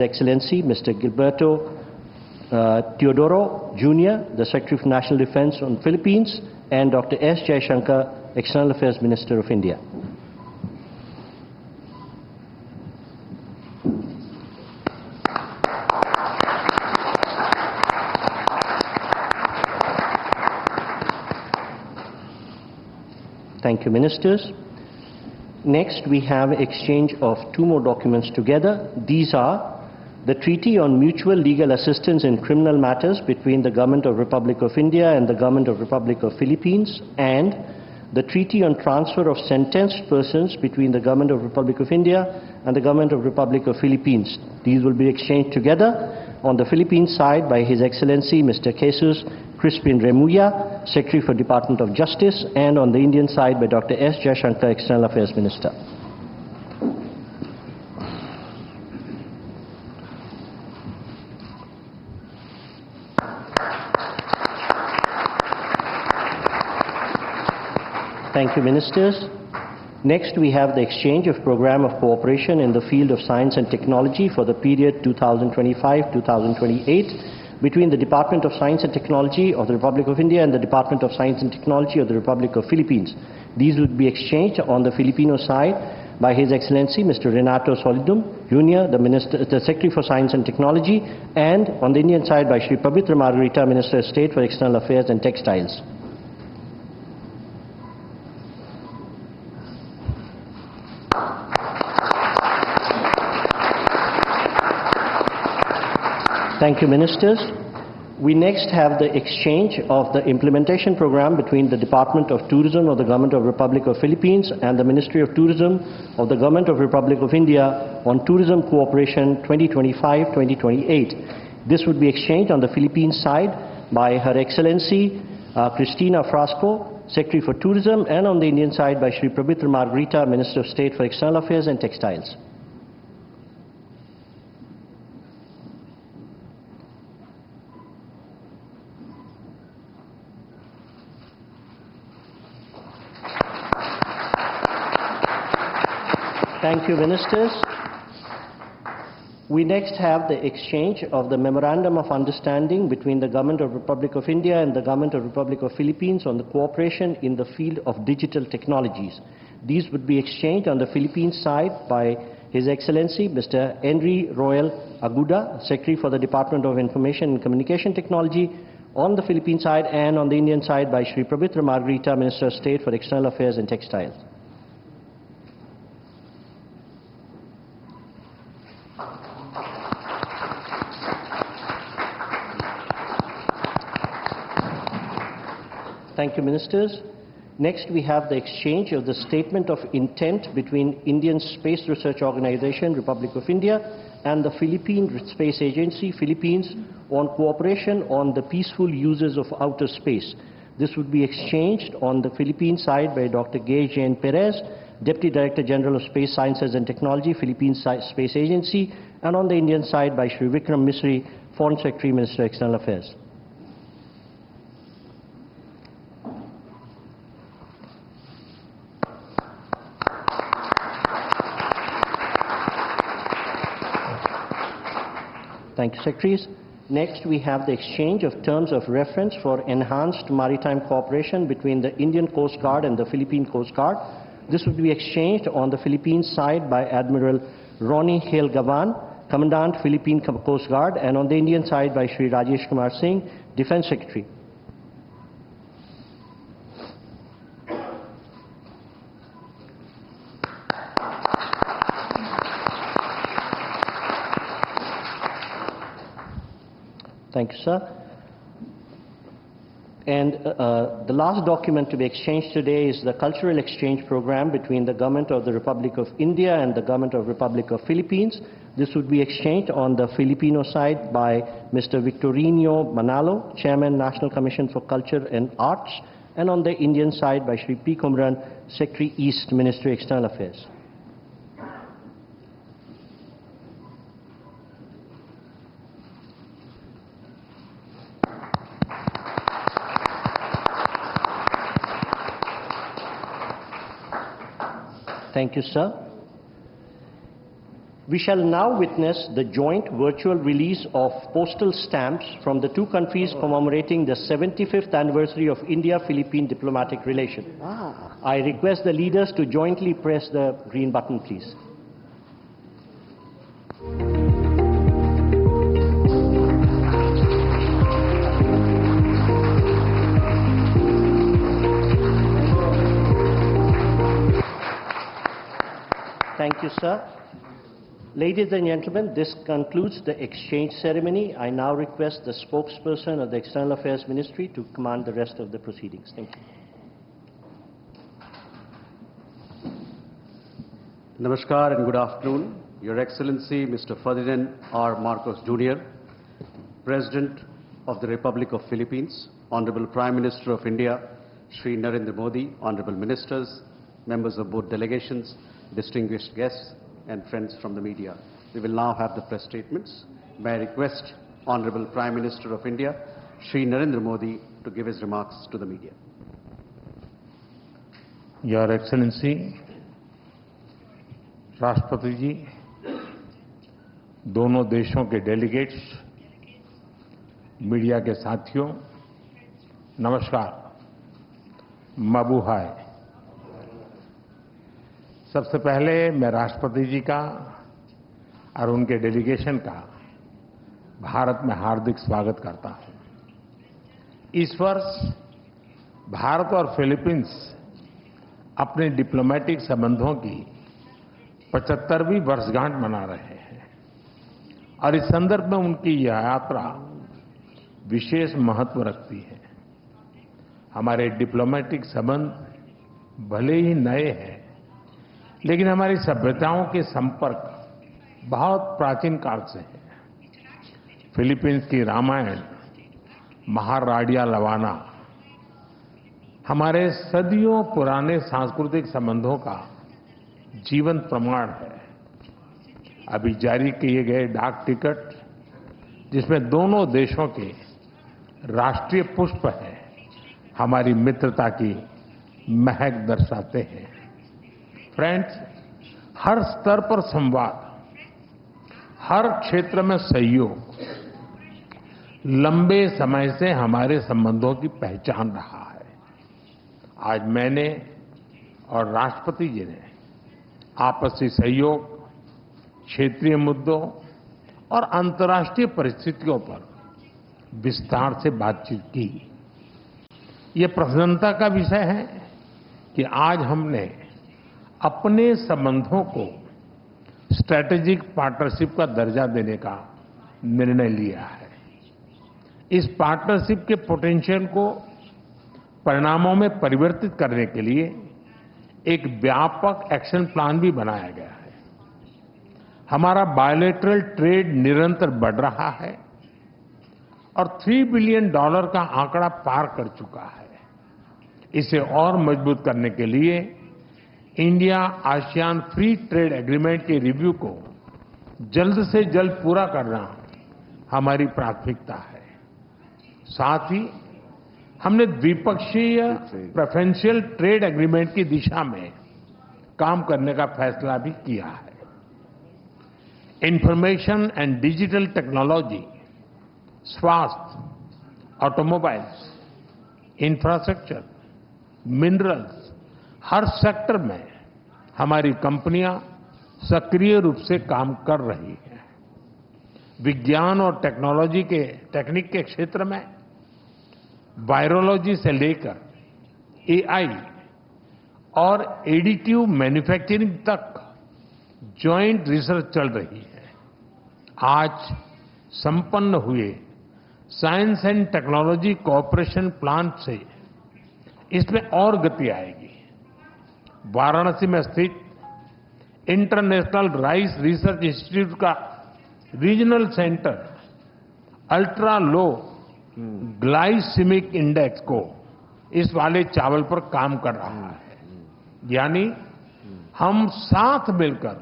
Excellency Mr. Gilberto Teodoro Jr., the Secretary for National Defense on Philippines, and Dr. S. Jaishankar, External Affairs Minister of India. Thank you, Ministers. Next, we have exchange of two more documents together. These are the Treaty on Mutual Legal Assistance in Criminal Matters between the Government of Republic of India and the Government of Republic of Philippines, and the Treaty on Transfer of Sentenced Persons between the Government of Republic of India and the Government of Republic of Philippines. These will be exchanged together on the Philippine side by His Excellency Mr. Jesus Crispin Remulla, Secretary for Department of Justice, and on the Indian side by Dr. S. Jaishankar, External Affairs Minister. Thank you, Ministers. Next, we have the exchange of program of cooperation in the field of science and technology for the period 2025-2028 between the Department of Science and Technology of the Republic of India and the Department of Science and Technology of the Republic of Philippines. These would be exchanged on the Filipino side by His Excellency Mr. Renato Solidum Jr., the Secretary for Science and Technology, and on the Indian side by Shri Pabitra Margarita, Minister of State for External Affairs and Textiles. Thank you, Ministers. We next have the exchange of the implementation program between the Department of Tourism of the Government of Republic of Philippines and the Ministry of Tourism of the Government of Republic of India on Tourism Cooperation 2025-2028. This would be exchanged on the Philippines side by Her Excellency Cristina Frasco, Secretary for Tourism, and on the Indian side by Shri Pabitra Margarita, Minister of State for External Affairs and Textiles. Thank you, Ministers. We next have the exchange of the Memorandum of Understanding between the Government of Republic of India and the Government of Republic of Philippines on the cooperation in the field of digital technologies. These would be exchanged on the Philippines side by His Excellency Mr. Henry Royal Aguda, Secretary for the Department of Information and Communication Technology on the Philippine side, and on the Indian side by Shri Pabitra Margarita, Minister of State for External Affairs and Textiles. Thank you, Ministers. Next, we have the exchange of the Statement of Intent between Indian Space Research Organization, Republic of India, and the Philippine Space Agency, Philippines, on cooperation on the peaceful uses of outer space. This would be exchanged on the Philippine side by Dr. Gay Jane Perez, Deputy Director General of Space Sciences and Technology, Philippine Space Agency, and on the Indian side by Shri Vikram Misri, Foreign Secretary, Minister of External Affairs. Thank you, Secretaries. Next, we have the exchange of terms of reference for enhanced maritime cooperation between the Indian Coast Guard and the Philippine Coast Guard. This would be exchanged on the Philippines side by Admiral Ronnie Hale Gavan, Commandant Philippine Coast Guard, and on the Indian side by Shri Rajesh Kumar Singh, Defense Secretary. Thank you, sir. And the last document to be exchanged today is the Cultural Exchange Program between the Government of the Republic of India and the Government of Republic of Philippines. This would be exchanged on the Filipino side by Mr. Victorino Manalo, Chairman, National Commission for Culture and Arts, and on the Indian side by Shri P. Kumran, Secretary East, Ministry of External Affairs. Thank you, sir. We shall now witness the joint virtual release of postal stamps from the two countries commemorating the 75th anniversary of India-Philippine diplomatic relation. I request the leaders to jointly press the green button, please. Thank you, sir. Ladies and gentlemen, this concludes the exchange ceremony. I now request the spokesperson of the External Affairs Ministry to command the rest of the proceedings. Thank you. Namaskar and good afternoon. Your Excellency, Mr. Ferdinand R. Marcos Jr., President of the Republic of Philippines, Honorable Prime Minister of India, Shri Narendra Modi, Honorable Ministers, members of both delegations, distinguished guests, and friends from the media. We will now have the press statements. May I request Honorable Prime Minister of India, Shri Narendra Modi, to give his remarks to the media. Your Excellency, राष्ट्रपति जी, दोनों देशों के delegates, media के साथियों, नमस्कार, माबूहाय। सबसे पहले मैं राष्ट्रपति जी का और उनके डेलीगेशन का भारत में हार्दिक स्वागत करता हूं। इस वर्ष भारत और फिलीपींस अपने डिप्लोमेटिक संबंधों की 75वीं वर्षगांठ मना रहे हैं और इस संदर्भ में उनकी यह यात्रा विशेष महत्व रखती है। हमारे डिप्लोमेटिक संबंध भले ही नए हैं, लेकिन हमारी सभ्यताओं के संपर्क बहुत प्राचीन काल से है। फिलीपींस की रामायण, महाराडिया लवाना हमारे सदियों पुराने सांस्कृतिक संबंधों का जीवंत प्रमाण है। अभी जारी किए गए डाक टिकट, जिसमें दोनों देशों के राष्ट्रीय पुष्प हैं, हमारी मित्रता की महक दर्शाते हैं। फ्रेंड्स, हर स्तर पर संवाद, हर क्षेत्र में सहयोग लंबे समय से हमारे संबंधों की पहचान रहा है। आज मैंने और राष्ट्रपति जी ने आपसी सहयोग, क्षेत्रीय मुद्दों और अंतर्राष्ट्रीय परिस्थितियों पर विस्तार से बातचीत की। ये प्रसन्नता का विषय है कि आज हमने अपने संबंधों को स्ट्रैटेजिक पार्टनरशिप का दर्जा देने का निर्णय लिया है। इस पार्टनरशिप के पोटेंशियल को परिणामों में परिवर्तित करने के लिए एक व्यापक एक्शन प्लान भी बनाया गया है। हमारा बायलैटरल ट्रेड निरंतर बढ़ रहा है और $3 बिलियन का आंकड़ा पार कर चुका है। इसे और मजबूत करने के लिए India ASEAN free trade agreement के रिव्यू को जल्द से जल्द पूरा करना हमारी प्राथमिकता है। साथ ही हमने द्विपक्षीय प्रेफरेंशियल ट्रेड एग्रीमेंट की दिशा में काम करने का फैसला भी किया है। इंफॉर्मेशन एंड डिजिटल टेक्नोलॉजी, स्वास्थ्य, ऑटोमोबाइल्स, इंफ्रास्ट्रक्चर, मिनरल्स, हर सेक्टर में हमारी कंपनियां सक्रिय रूप से काम कर रही हैं। विज्ञान और टेक्निक के क्षेत्र में वायरोलॉजी से लेकर एआई और एडिटिव मैन्युफैक्चरिंग तक जॉइंट रिसर्च चल रही है। आज संपन्न हुए science and technology cooperation plan से इसमें और गति आएगी। वाराणसी में स्थित इंटरनेशनल राइस रिसर्च इंस्टीट्यूट का regional centre ultra low glycaemic index को इस वाले चावल पर काम कर रहा है। यानी हम साथ मिलकर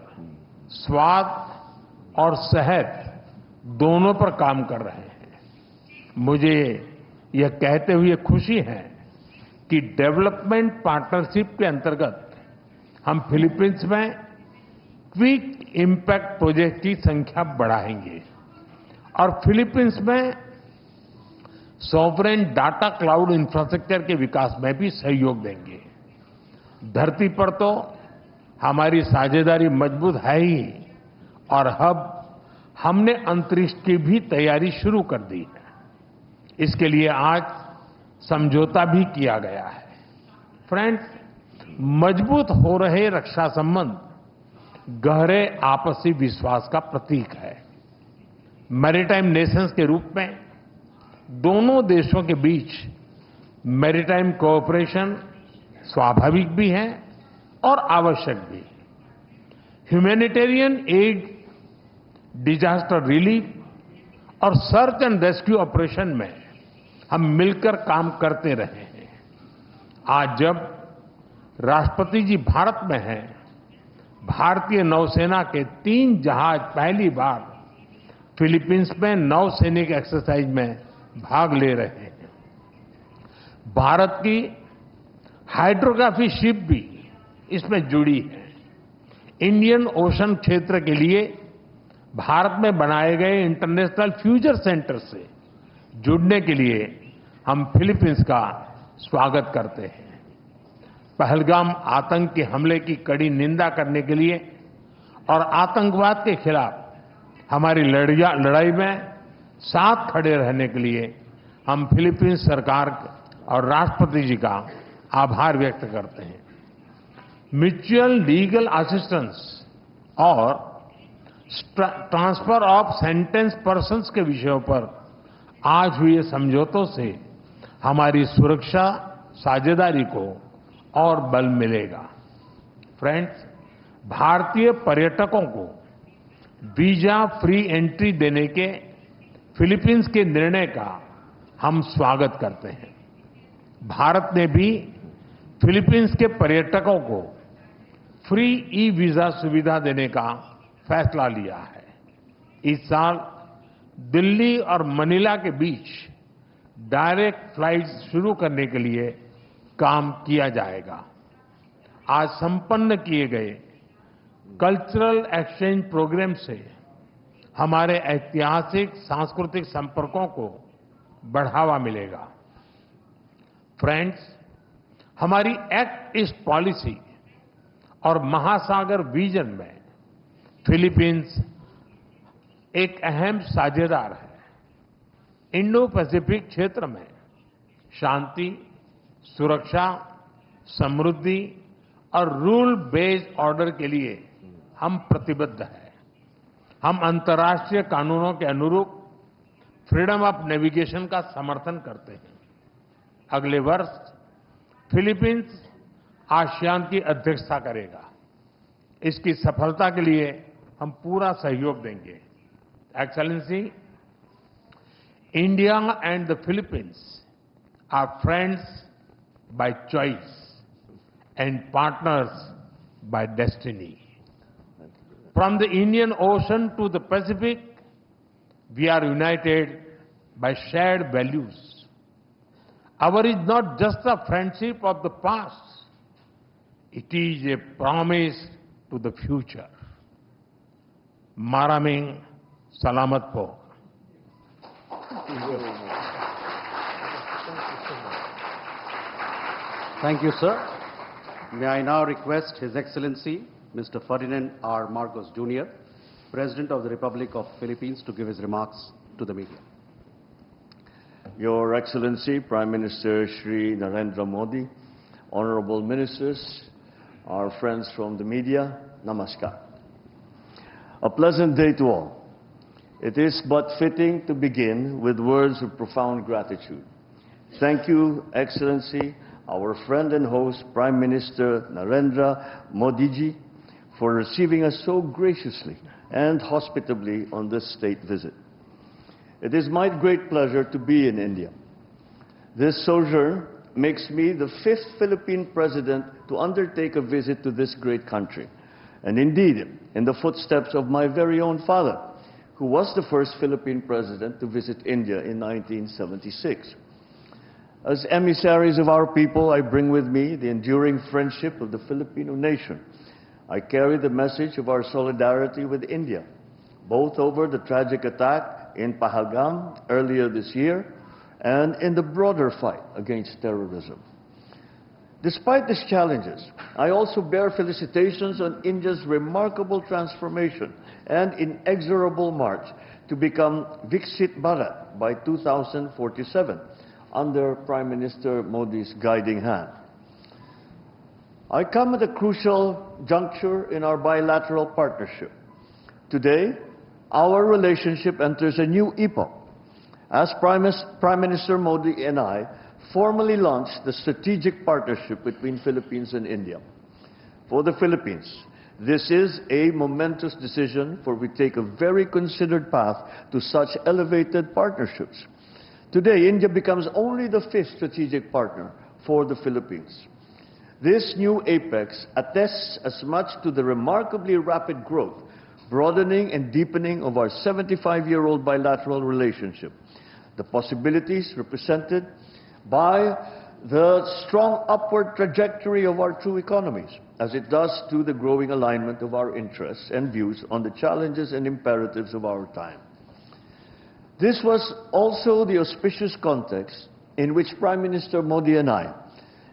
स्वाद और सेहत दोनों पर काम कर रहे हैं। मुझे यह कहते हुए खुशी है कि डेवलपमेंट पार्टनरशिप के अंतर्गत हम फिलीपींस में क्विक इम्पैक्ट प्रोजेक्ट की संख्या बढ़ाएंगे और फिलीपींस में सॉवरेन डाटा क्लाउड इंफ्रास्ट्रक्चर के विकास में भी सहयोग देंगे। धरती पर तो हमारी साझेदारी मजबूत है ही और अब हमने अंतरिक्ष की भी तैयारी शुरू कर दी है। इसके लिए आज समझौता भी किया गया है। फ्रेंड्स, मजबूत हो रहे रक्षा संबंध गहरे आपसी विश्वास का प्रतीक है। मैरीटाइम नेशंस के रूप में दोनों देशों के बीच मैरीटाइम कोऑपरेशन स्वाभाविक भी है और आवश्यक भी। ह्यूमैनिटेरियन एड, डिजास्टर रिलीफ और सर्च एंड रेस्क्यू ऑपरेशन में हम मिलकर काम करते रहे हैं। आज जब राष्ट्रपति जी भारत में हैं, भारतीय नौसेना के 3 जहाज पहली बार फिलीपींस में नौसैनिक एक्सरसाइज में भाग ले रहे हैं। भारत की हाइड्रोग्राफी शिप भी इसमें जुड़ी है। इंडियन ओशन क्षेत्र के लिए भारत में बनाए गए इंटरनेशनल फ्यूचर सेंटर से जुड़ने के लिए हम फिलीपींस का स्वागत करते हैं। पहलगाम आतंक के हमले की कड़ी निंदा करने के लिए और आतंकवाद के खिलाफ हमारी लड़ाई में साथ खड़े रहने के लिए हम फिलीपींस सरकार और राष्ट्रपति जी का आभार व्यक्त करते हैं। म्यूचुअल लीगल असिस्टेंस और ट्रांसफर ऑफ सेंटेंस पर्सन्स के विषयों पर आज हुए समझौतों से हमारी सुरक्षा साझेदारी को और बल मिलेगा। फ्रेंड्स, भारतीय पर्यटकों को वीजा फ्री एंट्री देने के फिलीपींस के निर्णय का हम स्वागत करते हैं। भारत ने भी फिलीपींस के पर्यटकों को फ्री ई वीजा सुविधा देने का फैसला लिया है। इस साल दिल्ली और मनीला के बीच डायरेक्ट फ्लाइट्स शुरू करने के लिए काम किया जाएगा। आज संपन्न किए गए कल्चरल एक्सचेंज प्रोग्राम से हमारे ऐतिहासिक सांस्कृतिक संपर्कों को बढ़ावा मिलेगा। फ्रेंड्स, हमारी एक्ट ईस्ट पॉलिसी और महासागर विजन में फिलीपींस एक अहम साझेदार है। इंडो पैसिफिक क्षेत्र में शांति, सुरक्षा, समृद्धि और रूल बेस्ड ऑर्डर के लिए हम प्रतिबद्ध हैं। हम अंतर्राष्ट्रीय कानूनों के अनुरूप फ्रीडम ऑफ नेविगेशन का समर्थन करते हैं। अगले वर्ष फिलीपींस आसियान की अध्यक्षता करेगा। इसकी सफलता के लिए हम पूरा सहयोग देंगे। Excellency, India and the Philippines are friends by choice and partners by destiny. From the Indian Ocean to the Pacific, we are united by shared values. Our is not just a friendship of the past, it is a promise to the future. Maraming Salamat po. Thank you, sir. May I now request His Excellency, Mr. Ferdinand R. Marcos Jr., President of the Republic of Philippines, to give his remarks to the media. Your Excellency, Prime Minister Shri Narendra Modi, Honorable Ministers, our friends from the media, Namaskar. A pleasant day to all. It is but fitting to begin with words of profound gratitude. Thank you, Excellency, our friend and host, Prime Minister Narendra Modi ji, for receiving us so graciously and hospitably on this state visit. It is my great pleasure to be in India. This sojourn makes me the 5th Philippine president to undertake a visit to this great country, and indeed in the footsteps of my very own father, who was the first Philippine president to visit India in 1976. As emissaries of our people, I bring with me the enduring friendship of the Filipino nation, I carry the message of our solidarity with India, both over the tragic attack in Pahalgam earlier this year and in the broader fight against terrorism. Despite these challenges, I also bear felicitations on India's remarkable transformation and inexorable march to become Viksit Bharat by 2047 under Prime Minister Modi's guiding hand. I come at a crucial juncture in our bilateral partnership. Today, our relationship enters a new epoch as Prime Minister Modi and I formally launched the strategic partnership between Philippines and India. For the Philippines, this is a momentous decision, for we take a very considered path to such elevated partnerships. Today, India becomes only the 5th strategic partner for the Philippines. This new apex attests as much to the remarkably rapid growth, broadening and deepening of our 75-year-old bilateral relationship, the possibilities represented by the strong upward trajectory of our two economies, as it does to the growing alignment of our interests and views on the challenges and imperatives of our time. This was also the auspicious context in which Prime Minister Modi and I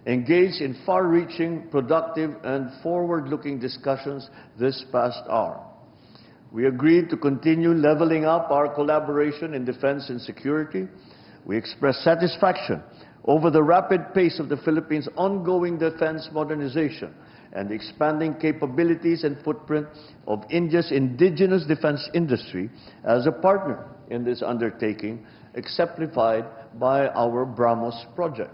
engaged in far-reaching, productive and forward-looking discussions this past hour. We agreed to continue leveling up our collaboration in defense and security. We expressed satisfaction over the rapid pace of the Philippines' ongoing defense modernization and the expanding capabilities and footprint of India's indigenous defense industry as a partner in this undertaking, exemplified by our BrahMos project.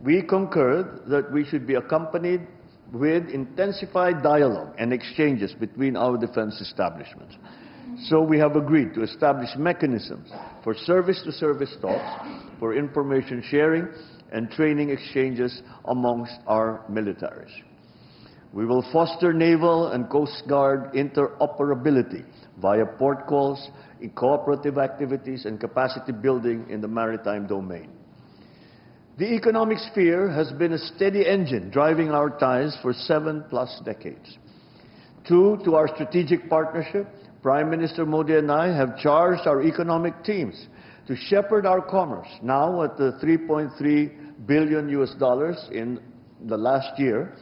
We concurred that we should be accompanied with intensified dialogue and exchanges between our defense establishments. So we have agreed to establish mechanisms for service-to-service talks, for information sharing and training exchanges amongst our militaries. We will foster naval and coast guard interoperability via port calls, in cooperative activities and capacity building in the maritime domain. The economic sphere has been a steady engine driving our ties for 7+ decades. True to our strategic partnership, Prime Minister Modi and I have charged our economic teams to shepherd our commerce, now at the $3.3 billion in the last year,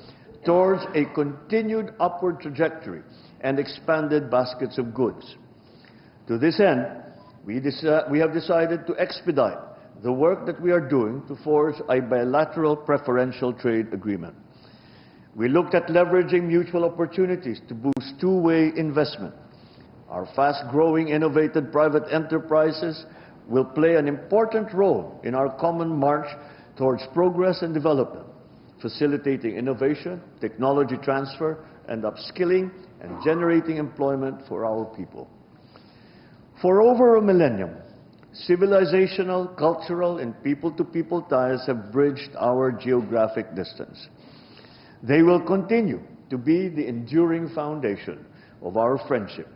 towards a continued upward trajectory and expanded baskets of goods. To this end, we have decided to expedite the work that we are doing to forge a bilateral preferential trade agreement. We looked at leveraging mutual opportunities to boost two-way investment. Our fast-growing, innovative private enterprises will play an important role in our common march towards progress and development, facilitating innovation, technology transfer, and upskilling and generating employment for our people. For over a millennium, civilizational, cultural, and people-to-people ties have bridged our geographic distance. They will continue to be the enduring foundation of our friendship,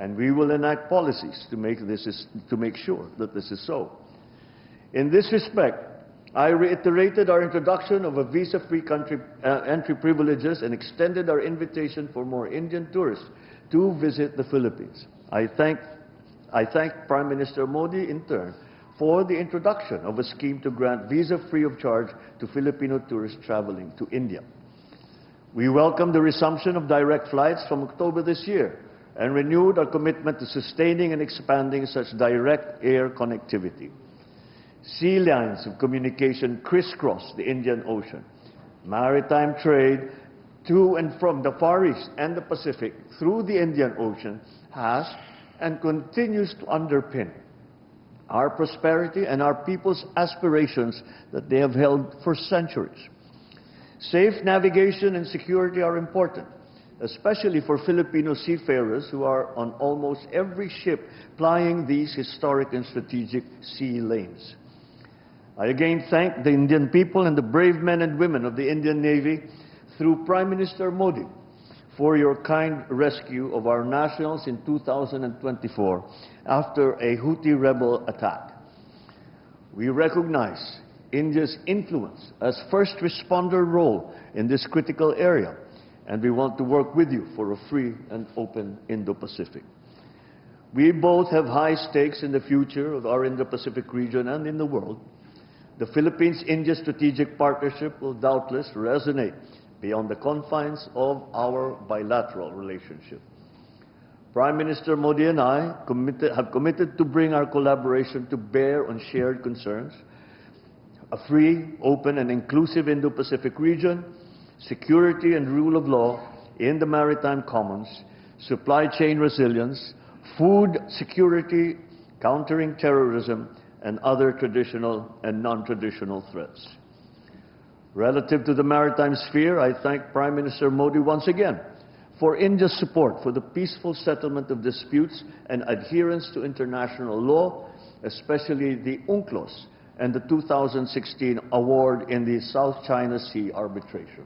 and we will enact policies to make sure that this is so. In this respect, I reiterated our introduction of a visa-free entry privileges and extended our invitation for more Indian tourists to visit the Philippines. I thank Prime Minister Modi in turn for the introduction of a scheme to grant visa free of charge to Filipino tourists traveling to India. We welcome the resumption of direct flights from October this year and renewed our commitment to sustaining and expanding such direct air connectivity. Sea lines of communication crisscross the Indian Ocean. Maritime trade to and from the Far East and the Pacific through the Indian Ocean has and continues to underpin our prosperity and our people's aspirations that they have held for centuries. Safe navigation and security are important, especially for Filipino seafarers who are on almost every ship plying these historic and strategic sea lanes. I again thank the Indian people and the brave men and women of the Indian Navy through Prime Minister Modi for your kind rescue of our nationals in 2024 after a Houthi rebel attack. We recognize India's influence as first responder role in this critical area and we want to work with you for a free and open Indo-Pacific. We both have high stakes in the future of our Indo-Pacific region and in the world. The Philippines-India strategic partnership will doubtless resonate beyond the confines of our bilateral relationship. Prime Minister Modi and I have committed to bring our collaboration to bear on shared concerns, a free, open and inclusive Indo-Pacific region, security and rule of law in the maritime commons, supply chain resilience, food security, countering terrorism, and other traditional and non-traditional threats. Relative to the maritime sphere, I thank Prime Minister Modi once again for India's support for the peaceful settlement of disputes and adherence to international law, especially the UNCLOS and the 2016 award in the South China Sea arbitration.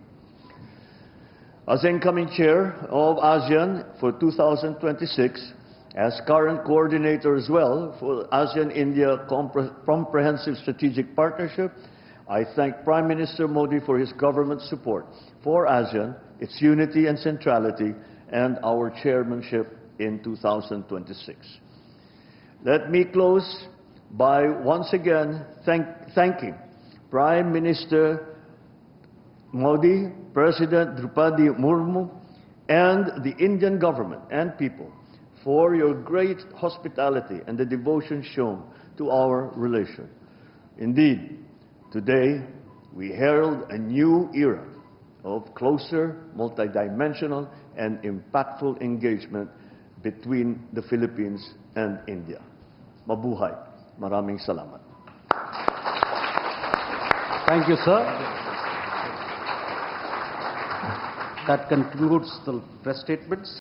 As incoming chair of ASEAN for 2026, as current coordinator as well for ASEAN-India Comprehensive Strategic Partnership, I thank Prime Minister Modi for his government's support for ASEAN, its unity and centrality, and our chairmanship in 2026. Let me close by once again thanking Prime Minister Modi, President Draupadi Murmu, and the Indian government and people for your great hospitality and the devotion shown to our relation. Indeed, today we herald a new era of closer, multidimensional, and impactful engagement between the Philippines and India. Mabuhay. Maraming salamat. Thank you, sir. That concludes the press statements.